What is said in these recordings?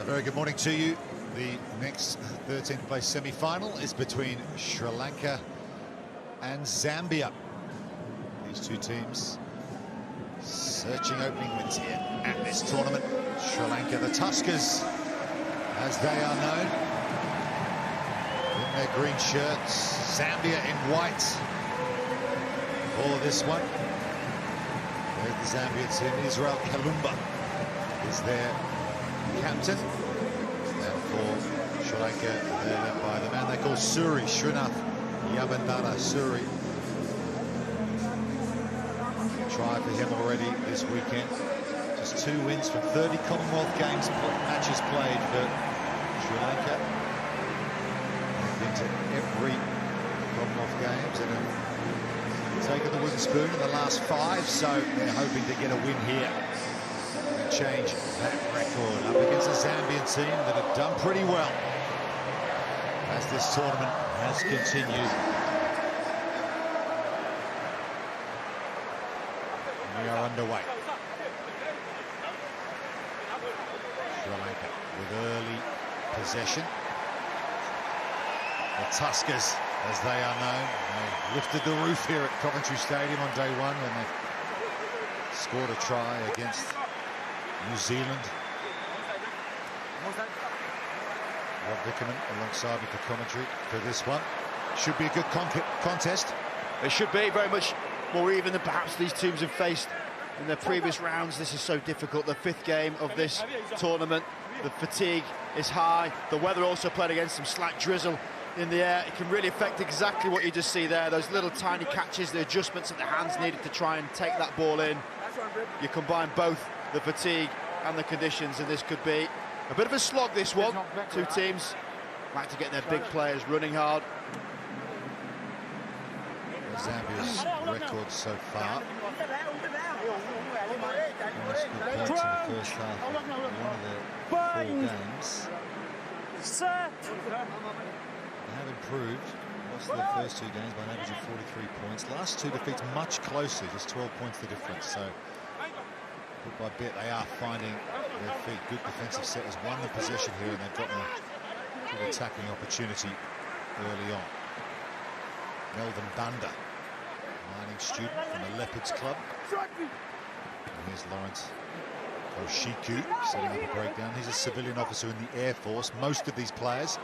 Very good morning to you. The next 13th place semi-final is between Sri Lanka and Zambia. These two teams searching opening wins here at this tournament. Sri Lanka, the Tuskers, as they are known, in their green shirts. Zambia in white for this one. There's the Zambia team. Israel Kalumba is their captain. And for Sri Lanka, they're led by the man they call Suri, Srinath Yabandara Suri. Try for him already this weekend. Just 2 wins from 30 Commonwealth Games matches played for Sri Lanka. They've been to every Commonwealth Games and have taken the wooden spoon in the last 5, so they're hoping to get a win here and change that record up against a Zambian team that have done pretty well as this tournament has continued. We are underway. Sri Lanka with early possession. The Tuskers, as they are known, they lifted the roof here at Coventry Stadium on day 1 when they scored a try against New Zealand. Rob Vickerman alongside me for commentary for this one. Should be a good contest. It should be very much more even than perhaps these teams have faced in their previous rounds. This is so difficult. The 5th game of this tournament. The fatigue is high. The weather also played against some slight drizzle in the air. It can really affect exactly what you just see there. Those little tiny catches, the adjustments of the hands needed to try and take that ball in. You combine both the fatigue and the conditions, and this could be a bit of a slog, this one. 2 teams like to get their big players running hard. Zambia's record so far. Nice good points in the first half of one of their 4 games. They have improved. Lost their first 2 games by an average of 43 points. Last 2 defeats much closer, just 12 points the difference. So bit by bit they are finding their feet. Good defensive set has won the possession here, and they've gotten a good attacking opportunity early on. Melvin Banda, mining student from the Leopards Club. And here's Lawrence Oshiku setting up a breakdown. He's a civilian officer in the Air Force. Most of these players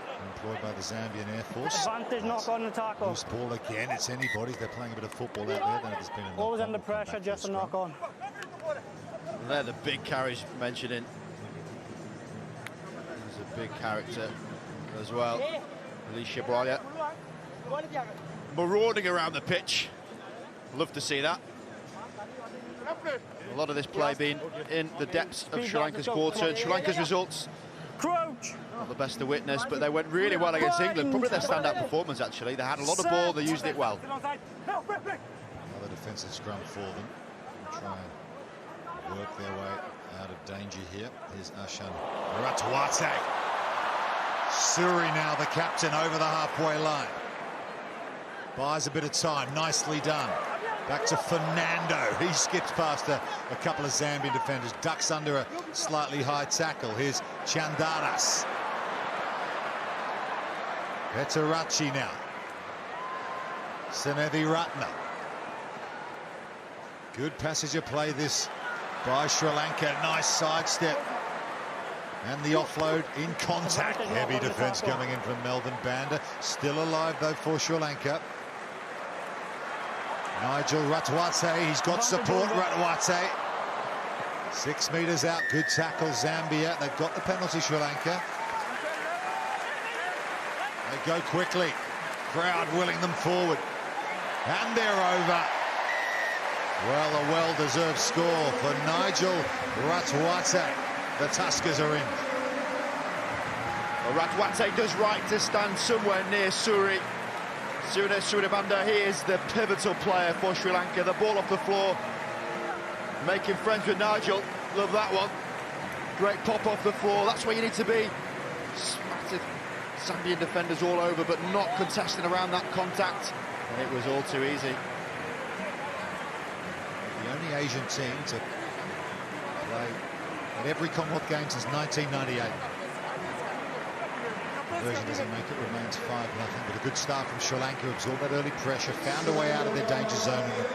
are employed by the Zambian Air Force. Advantage knock on the tackle. Loose ball again. It's anybody. They're playing a bit of football out there. There's been a always under pressure, just a knock on. And they're the big carries mentioning. He's a big character as well. Alicia Brilliant. Marauding around the pitch. Love to see that. A lot of this play being in the depths of Sri Lanka's quarter. Sri Lanka's results not the best to witness, but they went really well against England. Probably their standout performance, actually. They had a lot of ball, they used it well. Another defensive scrum for them. They'll try and work their way out of danger here. Here's Ashan Ratwate. Suri now the captain over the halfway line. Buys a bit of time, nicely done. Back to Fernando. He skips past a couple of Zambian defenders, ducks under a slightly high tackle. Here's Chandaras. Petarachi now. Senevi Ratna. Good passage of play this by Sri Lanka. Nice sidestep. And the offload in contact. Heavy defence coming in from Melvin Banda. Still alive though for Sri Lanka. Nigel Ratwate, he's got support, Ratwate. 6 metres out, good tackle, Zambia. They've got the penalty, Sri Lanka. They go quickly. Crowd willing them forward. And they're over. Well, a well-deserved score for Nigel Ratwate. The Tuskers are in. Well, Ratwate does right to stand somewhere near Suri. Surabanda, he is the pivotal player for Sri Lanka. The ball off the floor, making friends with Nigel. Love that one. Great pop off the floor. That's where you need to be. Smattered Zambian defenders all over, but not contesting around that contact. And it was all too easy. The only Asian team to play at every Commonwealth game since 1998. Version doesn't make it, remains 5-0, but a good start from Sri Lanka, absorbed that early pressure, found a way out of their danger zone and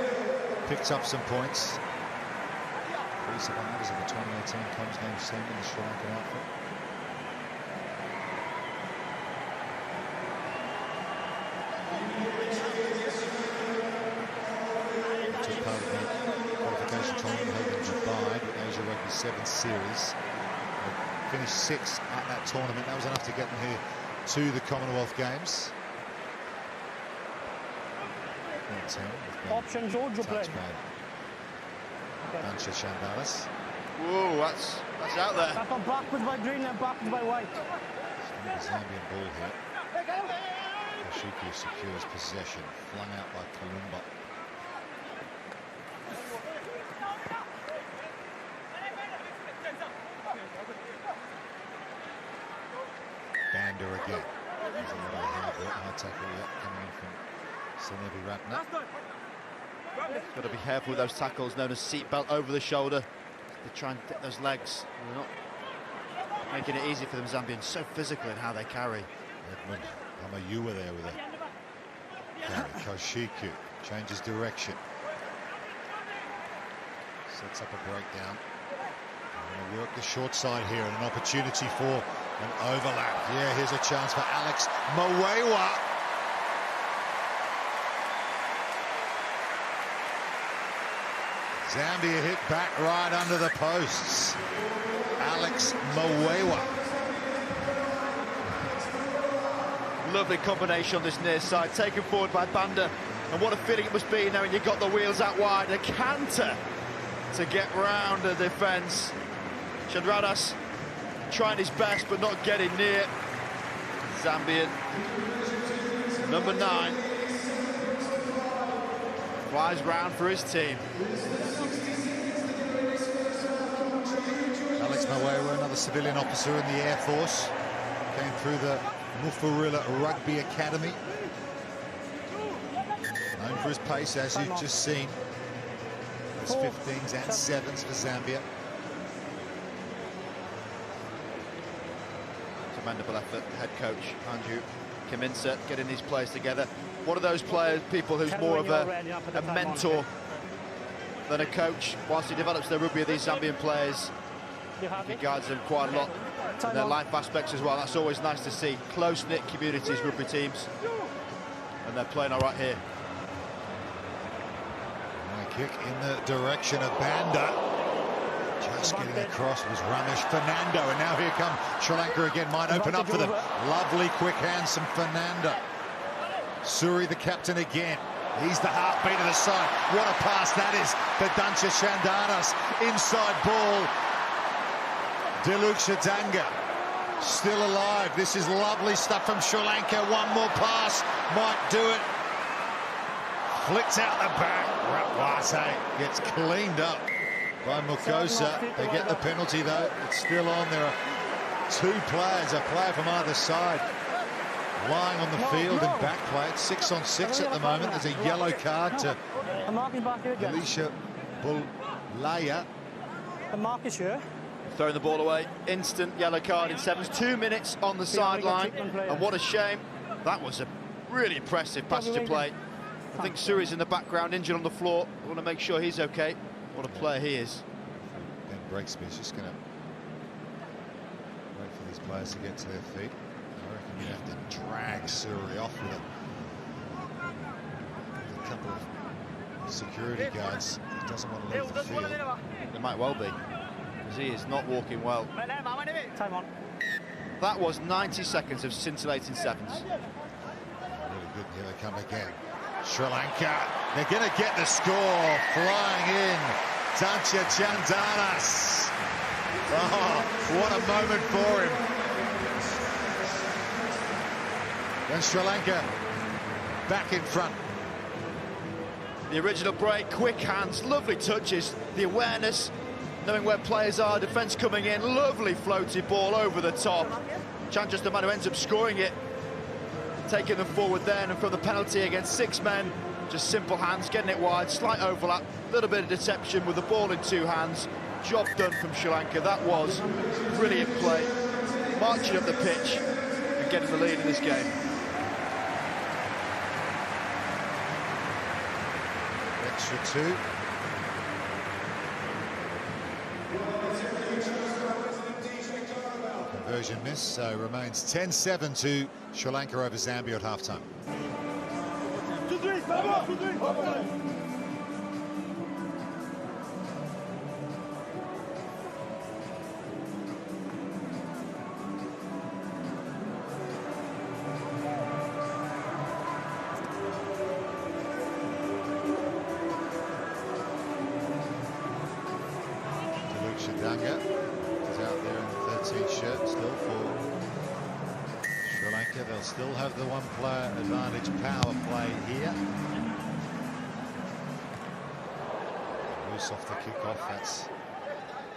picked up some points. 3 survivors of the 2018 Coms Games team in the Sri Lankan outfit. Took part of the qualification tournament held in Dubai, the Asia Rugby 7 series. They finished 6th at that tournament. That was enough to get them here to the Commonwealth Games. Option George will play. Lanka Chandalas. Whoa, that's out there. Back on backwards by green and backwards by white. Zambian ball here. Kashiki secures possession, flung out by Kalumba. Banda again. There's a lot of high tackle yet coming in from Senevi Ratna. Got to be careful with those tackles known as seatbelt over the shoulder. They try and get those legs. They're not making it easy for them, Zambians. So physical in how they carry. Edmund Amayua there with a carry. Koshiku changes direction. Sets up a breakdown. Going to work the short side here, and an opportunity for an overlap. Yeah, here's a chance for Alex Mawewa. Zambia hit back right under the posts. Alex Mawewa. Lovely combination on this near side, taken forward by Banda. And what a feeling it must be knowing you've got the wheels out wide. A canter to get round the defence. Chandradas trying his best but not getting near. Zambian number 9 flies round for his team. Alex Mawewa, another civilian officer in the Air Force, came through the Mufarila Rugby Academy. Known for his pace, as you've just seen. There's 15s and 7s for Zambia. Commendable effort, head coach Anju Kiminsa getting these players together. One of those people who's more of a mentor than a coach. Whilst he develops the rugby of these Zambian players, he guides them quite a lot in their life aspects as well. That's always nice to see. Close-knit communities, rugby teams, and they're playing all right here. And a kick in the direction of Banda. Just getting across was Ramesh Fernando, and now here come Sri Lanka again. Might open up for them. Lovely quick hands from Fernando. Suri, the captain again. He's the heartbeat of the side. What a pass that is for Dancha Chandanas. Inside ball. Diluk Shadanga still alive. This is lovely stuff from Sri Lanka. One more pass might do it. Flicked out the back. Ratwase gets cleaned up by Mukosa. They get the penalty though. It's still on. There are 2 players, a player from either side, lying on the field in back play. It's 6 on 6 at the moment. There's a yellow card to Alicia Bulaya. The mark is here. Throwing the ball away, instant yellow card in 7s, 2 minutes on the sideline, and what a shame. That was a really impressive passage of play. I think Suri's in the background, injured on the floor. I want to make sure he's okay. What a player he is. Ben Breakspear's just going to wait for these players to get to their feet. I reckon you'd have to drag Suri off with a couple of security guards. He doesn't want to leave the field. It might well be, because he is not walking well. Time on. That was 90 seconds of scintillating 7s. Really good. Here they come again. Sri Lanka, they're going to get the score. Flying in, Dancha Chandanas. Oh, what a moment for him. And Sri Lanka back in front. The original break, quick hands, lovely touches, the awareness, knowing where players are, defence coming in, lovely floated ball over the top. Chandra's the man who ends up scoring it, taking them forward then, and from the penalty against 6 men, just simple hands, getting it wide, slight overlap, little bit of deception with the ball in 2 hands, job done from Sri Lanka. That was brilliant play, marching up the pitch and getting the lead in this game. Extra 2. Conversion miss, so remains 10-7 to Sri Lanka over Zambia at half-time. Is out there in the 13th shirt still for Sri Lanka. They'll still have the one-player advantage power play here. Loose off the kickoff. That's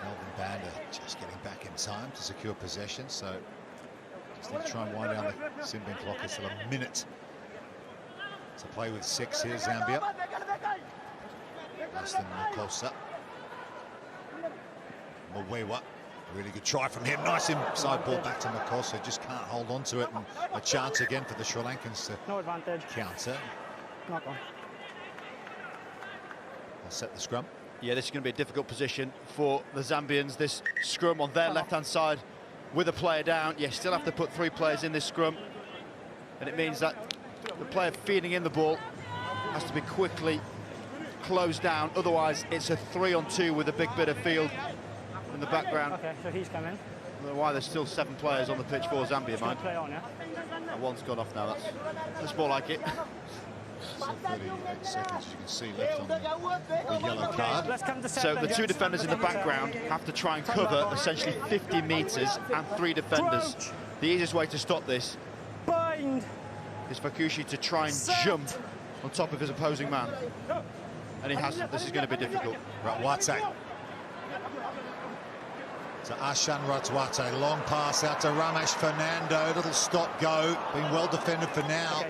Melbourne Banda just getting back in time to secure possession. So just need to try and wind down the sin bin clock. It's still a minute to play with 6 here, Zambia. Less than Makosa. Mwewa, really good try from him. Nice inside ball back to Makosa, just can't hold on to it, and a chance again for the Sri Lankans to counter. Not on. They'll set the scrum. Yeah, this is going to be a difficult position for the Zambians. This scrum on their left-hand side with a player down. You still have to put 3 players in this scrum, and it means that the player feeding in the ball has to be quickly closed down. Otherwise, it's a 3-on-2 with a big bit of field in the background. Okay, so he's coming. I don't know why there's still 7 players on the pitch for Zambia, mind. Play on, yeah? One's gone off now. That's more like it. Still 38 seconds, as you can see, left on the yellow card. Let's come to So the 2 defenders in the background have to try and cover essentially 50 metres and 3 defenders. The easiest way to stop this is for Kushi to try and jump on top of his opposing man. And he hasn't. This is going to be difficult. Ratwate. To Ashan Ratwate, long pass out to Ramesh Fernando, little stop-go, being well defended for now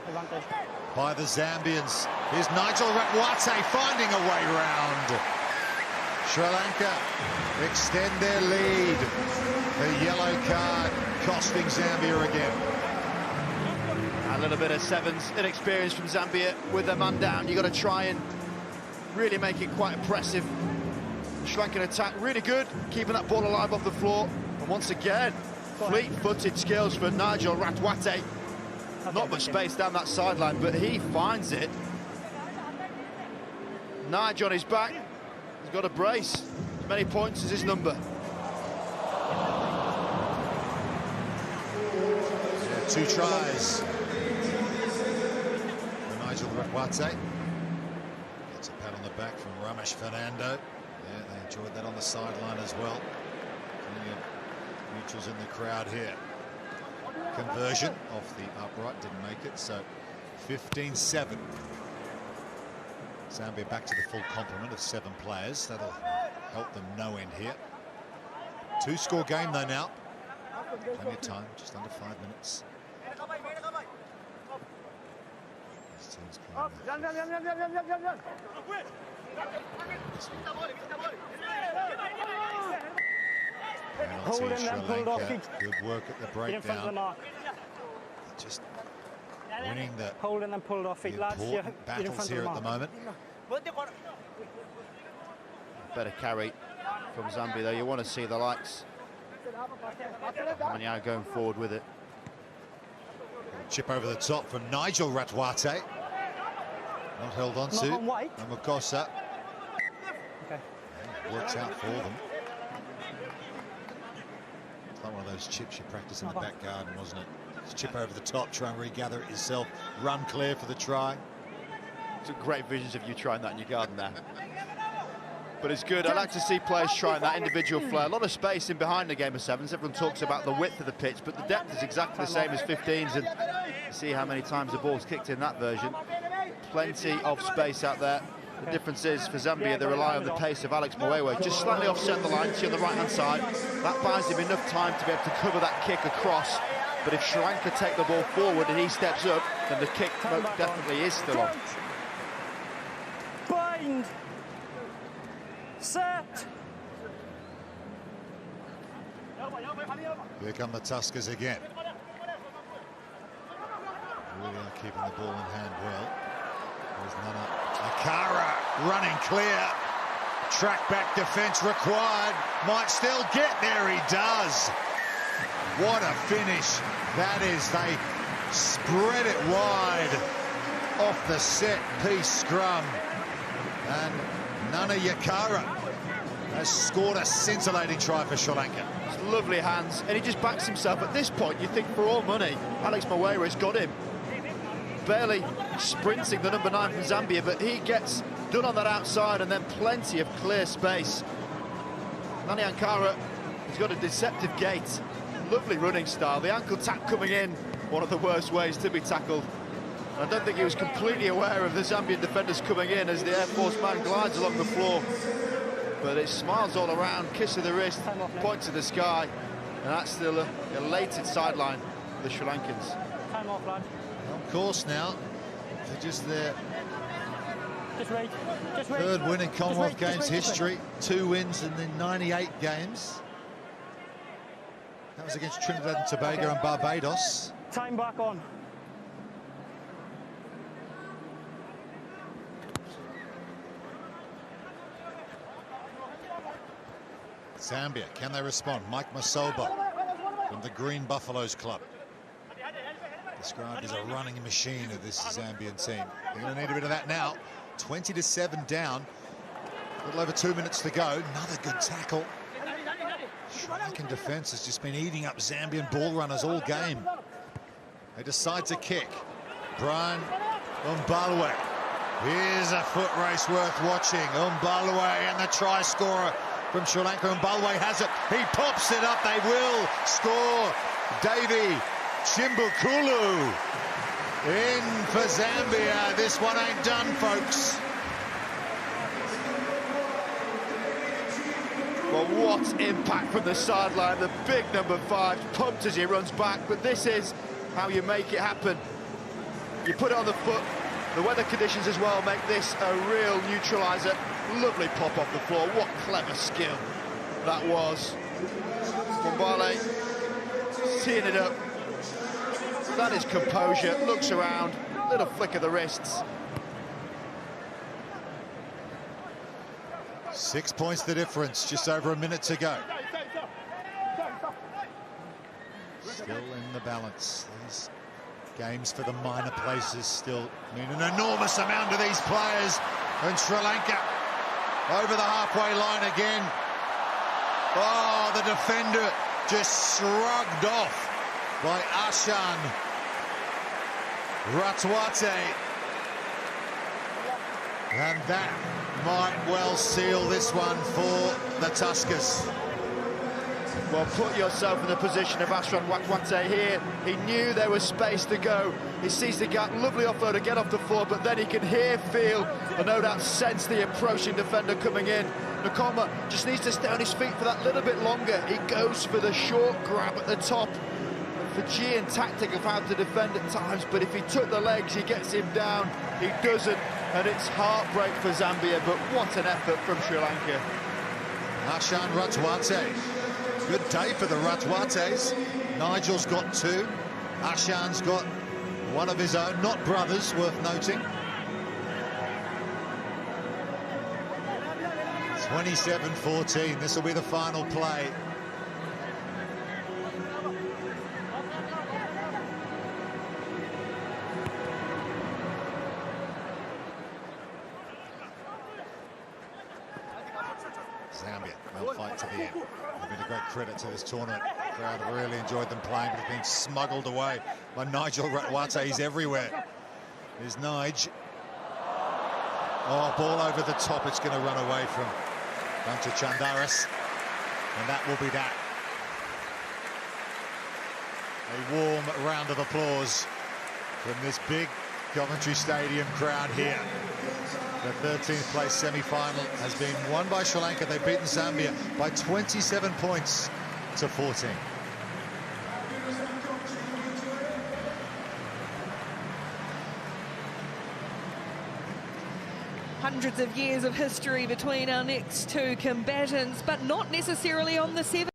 by the Zambians. Here's Nigel Ratwate finding a way round. Sri Lanka extend their lead. The yellow card costing Zambia again. A little bit of sevens inexperience from Zambia with their man down. You've got to try and really make it quite impressive. Sri Lankan attack really good, keeping that ball alive off the floor. And once again, fleet-footed skills for Nigel Ratwate. Not much space down that sideline, but he finds it. Nigel on his back. He's got a brace. As many points as his number. Yeah, 2 tries for Nigel Ratwate. Gets a pat on the back from Ramesh Fernando. Yeah, they enjoyed that on the sideline as well. Plenty of neutrals in the crowd here. Conversion off the upright, didn't make it, so 15-7. Zambia back to the full complement of 7 players. That'll help them no end here. 2-score game though now. Plenty of time, just under 5 minutes. This team's playing Hold him, then pulled off. Good work at the breakdown. Just winning the Holding and pulled off feet, lads. You're in battles front here of the at the mark. moment. Better carry from Zambia though. You want to see the likes. Hamanyao going forward with it. Chip over the top from Nigel Ratwate. Not held on to. On White. And Makosa. Okay. Works out for them. It's like one of those chips you practice in the back garden, wasn't it? Just chip over the top, try and regather it yourself, run clear for the try. Some great visions of you trying that in your garden there. But it's good. I like to see players trying that individual flair. A lot of space in behind the game of 7s. Everyone talks about the width of the pitch, but the depth is exactly the same as 15s. And see how many times the ball's kicked in that version. Plenty of space out there. The difference is, for Zambia, they rely on the pace of Alex Mwewa. Just slightly offset the line, see on the right-hand side. That buys him enough time to be able to cover that kick across. But if Sri Lanka take the ball forward and he steps up, then the kick definitely is still on. Bind. Set. Here come the Tuskers again. Really are keeping the ball in hand well. There's none up. Akara running clear. Track back defence required. Might still get there. He does. What a finish that is. They spread it wide off the set piece scrum. And Nana Yakara has scored a scintillating try for Sri Lanka. It's lovely hands, and he just backs himself. At this point, you think for all money, Alex Mawera's got him. Barely sprinting the number 9 from Zambia, but he gets done on that outside, and then plenty of clear space. Nani Ankara has got a deceptive gait. Lovely running style. The ankle tap coming in, one of the worst ways to be tackled. I don't think he was completely aware of the Zambian defenders coming in as the Air Force man glides along the floor. But it smiles all around, kiss of the wrist, point to the sky, and that's still a elated sideline for the Sri Lankans. Time off, lad. On course now. They're just their Just wait. Just wait. third win in Commonwealth Just wait, Games just wait. history. 2 wins in the 98 games. That was against Trinidad and Tobago and Barbados. Time back on. Zambia, can they respond? Mike Masoba from the Green Buffaloes club. Described as a running machine of this Zambian team. They're going to need a bit of that now. 20-7 down. A little over 2 minutes to go. Another good tackle. Sri Lankan defence has just been eating up Zambian ball runners all game. They decide to kick. Brian Umbalwe. Here's a foot race worth watching. Umbalwe and the try scorer from Sri Lanka. Umbalwe has it. He pops it up. They will score. Davy Chimbukulu in for Zambia. This one ain't done, folks. Well, what impact from the sideline. The big number 5 pumped as he runs back, but this is how you make it happen. You put it on the foot. The weather conditions as well make this a real neutraliser. Lovely pop off the floor. What clever skill that was. Mumbale teeing it up. That is composure. Looks around. Little flick of the wrists. 6 points the difference. Just over a minute to go. Still in the balance. These games for the minor places still mean an enormous amount to these players. And Sri Lanka over the halfway line again. Oh, the defender just shrugged off by Ashan Ratwate. And that might well seal this one for the Tuskers. Well, put yourself in the position of Ashran Wakwate here. He knew there was space to go. He sees the gap, lovely offload to get off the floor, but then he can hear, feel, and no doubt sense the approaching defender coming in. Nakoma just needs to stay on his feet for that little bit longer. He goes for the short grab at the top. Fijian tactic of how to defend at times, but if he took the legs, he gets him down. He doesn't, and it's heartbreak for Zambia, but what an effort from Sri Lanka. Ashan Ratwate. Good day for the Ratwates. Nigel's got 2. Ashan's got one of his own, not brothers, worth noting. 27-14. This will be the final play. Zambia, they'll fight to the end. They've been a great credit to this tournament. The crowd have really enjoyed them playing, but it's been smuggled away by Nigel Ratwate. He's everywhere. There's Nige. Oh, ball over the top. It's going to run away from Bunta Chandaris. And that will be that. A warm round of applause from this big Coventry Stadium crowd here. The 13th place semi-final has been won by Sri Lanka. They've beaten Zambia by 27 points to 14. Hundreds of years of history between our next 2 combatants, but not necessarily on the 7.